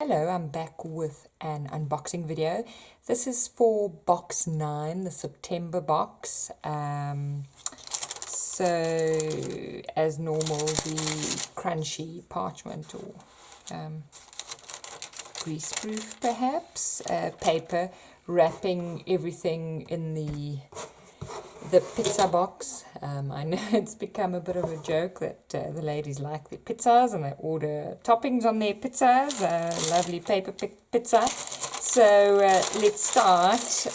Hello, I'm back with an unboxing video. This is for box 9, the September box. So, as normal, the crunchy parchment or greaseproof perhaps, paper wrapping everything in the pizza box. I know it's become a bit of a joke that the ladies like their pizzas and they order toppings on their pizzas, lovely paper pizza. So let's start.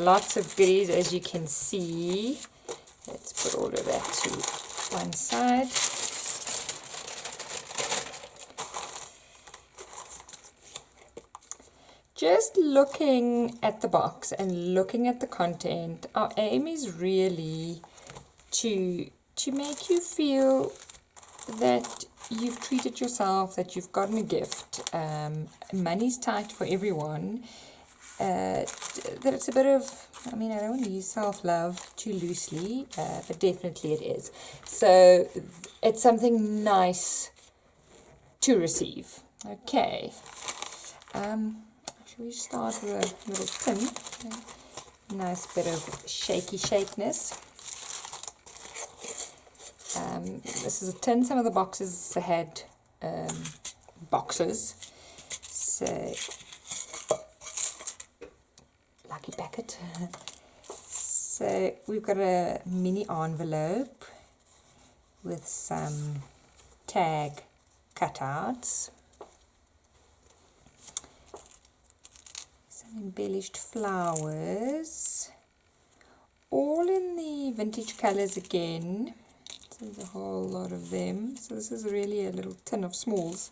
Lots of goodies, as you can see. Let's put all of that to one side. Just looking at the box and looking at the content, our aim is really to make you feel that you've treated yourself, that you've gotten a gift. Money's tight for everyone. That it's a bit of, I don't want to use self-love too loosely, but definitely it is. So it's something nice to receive. Okay. Shall we start with a little tin? Nice bit of shakiness. This is a tin. Some of the boxes had boxes. So, lucky packet. So we've got a mini envelope with some tag cutouts. Some embellished flowers. All in the vintage colours again. There's a whole lot of them. So this is really a little tin of smalls.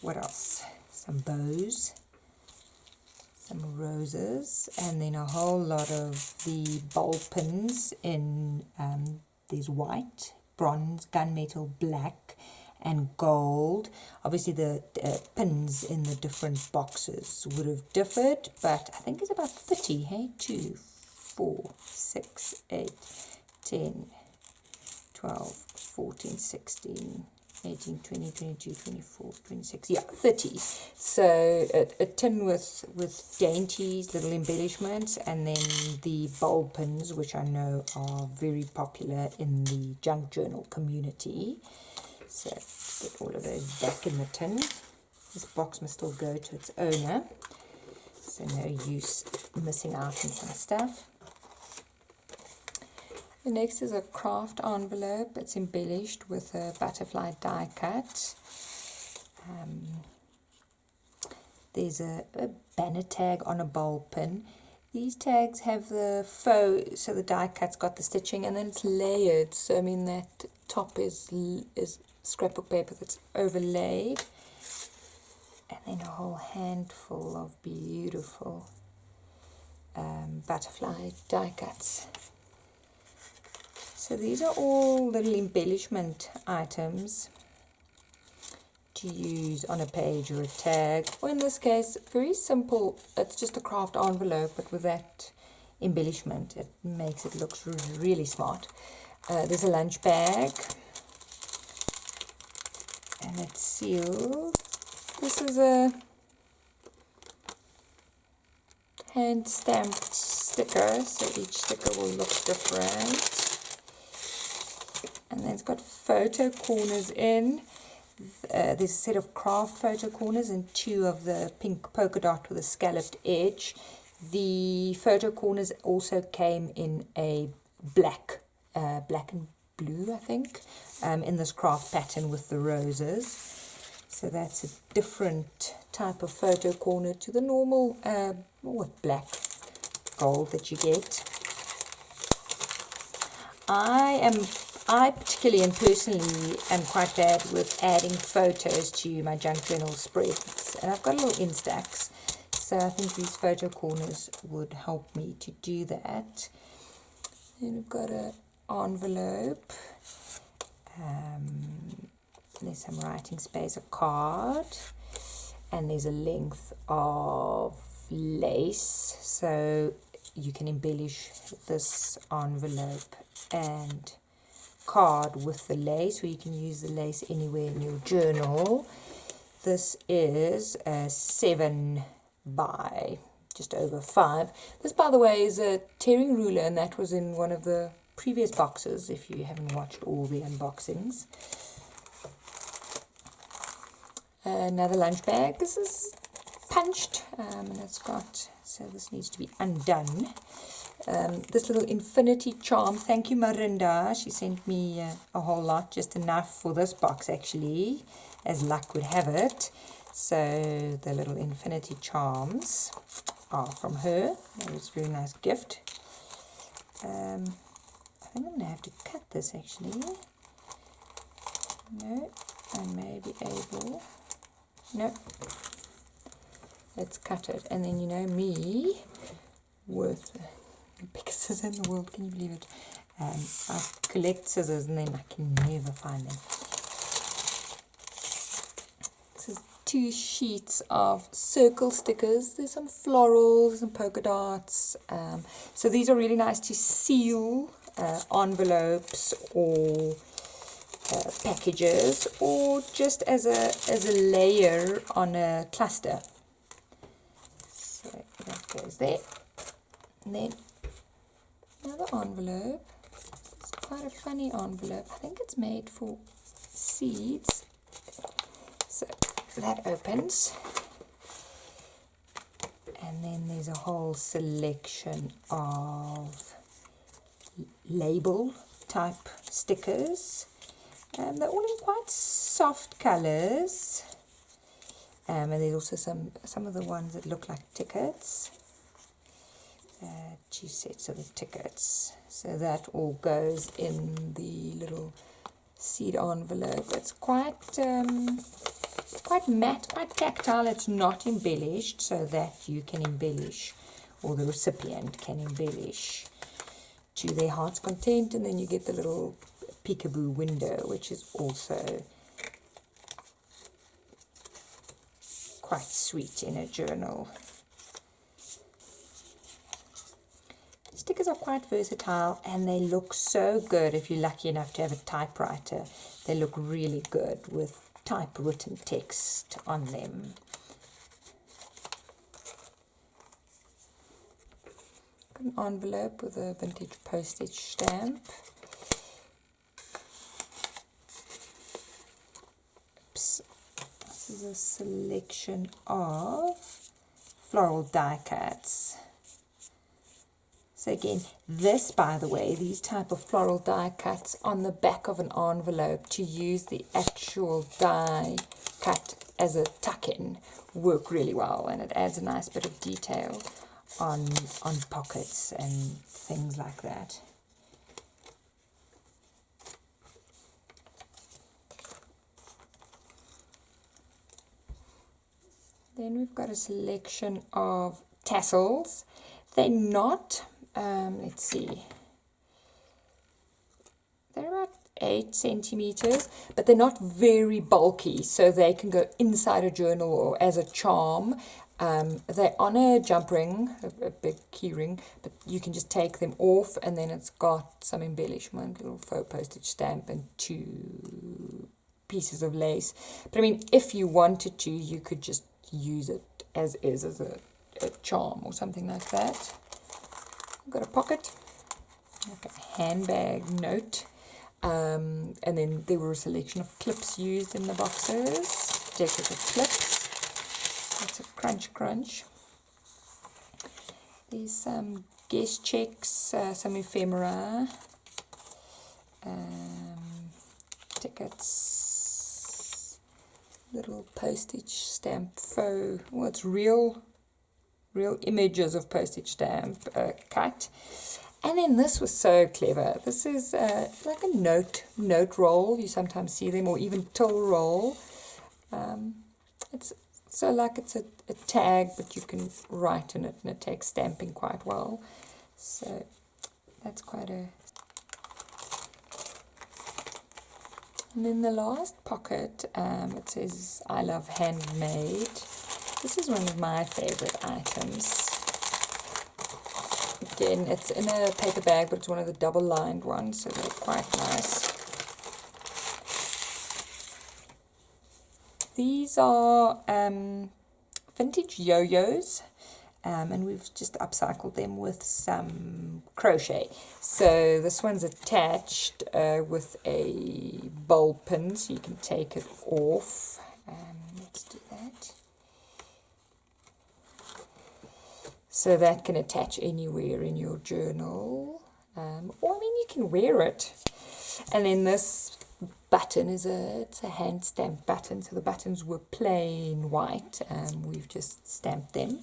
What else? Some bows, some roses, and then a whole lot of the ball pins in there's white, bronze, gunmetal, black, and gold. Obviously the pins in the different boxes would have differed, but I think it's about 30, hey? 2, 4, 6, 8, 10, 12, 14, 16, 18, 20, 22, 24, 26, yeah, 30. So a tin with dainties, little embellishments, and then the bowl pins, which I know are very popular in the junk journal community. So get all of those back in the tin. This box must still go to its owner, so no use missing out on some stuff. The next is a craft envelope. It's embellished with a butterfly die cut. There's a banner tag on a bowl pin. These tags have the faux, so the die cut's got the stitching, and then it's layered. So that top is scrapbook paper that's overlaid, and then a whole handful of beautiful butterfly die cuts. So these are all little embellishment items to use on a page or a tag, or in this case, very simple. It's just a craft envelope, but with that embellishment, it makes it look really smart. There's a lunch bag, and it's sealed. This is a hand-stamped sticker, so each sticker will look different. And then it's got photo corners in. There's a set of craft photo corners and 2 of the pink polka dot with a scalloped edge. The photo corners also came in a black and blue, I think, in this craft pattern with the roses. So that's a different type of photo corner to the normal black gold that you get. I particularly and personally am quite bad with adding photos to my junk journal spreads, and I've got little Instax, so I think these photo corners would help me to do that. Then we've got an envelope, there's some writing space, a card, and there's a length of lace, so you can embellish this envelope and card with the lace, or you can use the lace anywhere in your journal. this is a 7 by just over 5. This, by the way, is a tearing ruler, and that was in one of the previous boxes if you haven't watched all the unboxings. Another lunch bag. This is punched, and it's got, so this needs to be undone. This little infinity charm, thank you Marinda, she sent me a whole lot, just enough for this box actually, as luck would have it. So the little infinity charms are from her. That was a very nice gift. I think I'm going to have to cut this actually. No, I may be able, no, let's cut it. And then, you know me, with the biggest scissors in the world, can you believe it? I collect scissors and then I can never find them. This is 2 sheets of circle stickers. There's some florals, some polka dots. So these are really nice to seal envelopes or packages, or just as a layer on a cluster. So that goes there. And then another envelope. It's quite a funny envelope. I think it's made for seeds. So that opens. And then there's a whole selection of label type stickers. They're all in quite soft colours. And there's also some of the ones that look like tickets. 2 sets of the tickets, so that all goes in the little seed envelope. It's quite matte, quite tactile. It's not embellished, so that you can embellish, or the recipient can embellish to their heart's content. And then you get the little peekaboo window, which is also quite sweet in a journal. Stickers are quite versatile, and they look so good if you're lucky enough to have a typewriter. They look really good with typewritten text on them. An envelope with a vintage postage stamp. Oops. This is a selection of floral die cuts. So again, this, by the way, these type of floral die cuts on the back of an envelope, to use the actual die cut as a tuck-in, work really well, and it adds a nice bit of detail on pockets and things like that. Then we've got a selection of tassels. They're not let's see, they're about 8 centimeters, but they're not very bulky, so they can go inside a journal or as a charm. They're on a jump ring, a big key ring, but you can just take them off, and then it's got some embellishment, little faux postage stamp and 2 pieces of lace. But I mean, if you wanted to, you could just use it as is, as a charm or something like that. I've got a pocket, like a handbag note, and then there were a selection of clips used in the boxes, decorative clips. That's a crunch. There's some guest checks, some ephemera, tickets, little postage stamp faux, well, it's real images of postage stamp cut. And then this was so clever. This is like a note roll. You sometimes see them, or even till roll. It's so like it's a tag, but you can write in it, and it takes stamping quite well. So that's quite a. And then the last pocket, it says "I love handmade." This is one of my favorite items. Again, it's in a paper bag, but it's one of the double-lined ones, so they're quite nice. These are vintage yo-yos, and we've just upcycled them with some crochet. So this one's attached with a bowl pin, so you can take it off. Let's do that. So that can attach anywhere in your journal, or I mean you can wear it. And then this button it's a hand stamped button, so the buttons were plain white, we've just stamped them.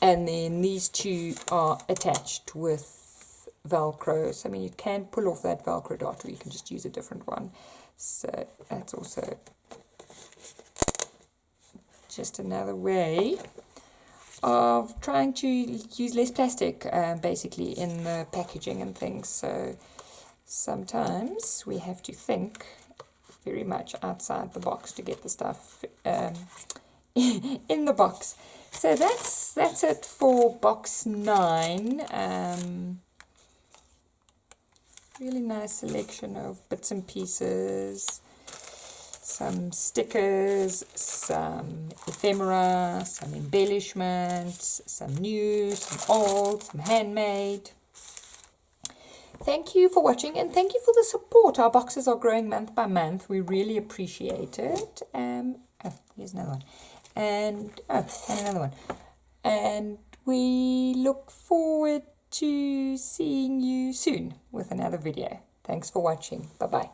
And then these two are attached with Velcro, so I mean you can pull off that Velcro dot, or you can just use a different one. So that's also just another way of trying to use less plastic, basically, in the packaging and things. So sometimes we have to think very much outside the box to get the stuff in the box. So that's it for box 9. Really nice selection of bits and pieces, some stickers, some ephemera, some embellishments, some new, some old, some handmade. Thank you for watching, and thank you for the support. Our boxes are growing month by month. We really appreciate it. Oh, here's another one. And another one. And we look forward to seeing you soon with another video. Thanks for watching. Bye-bye.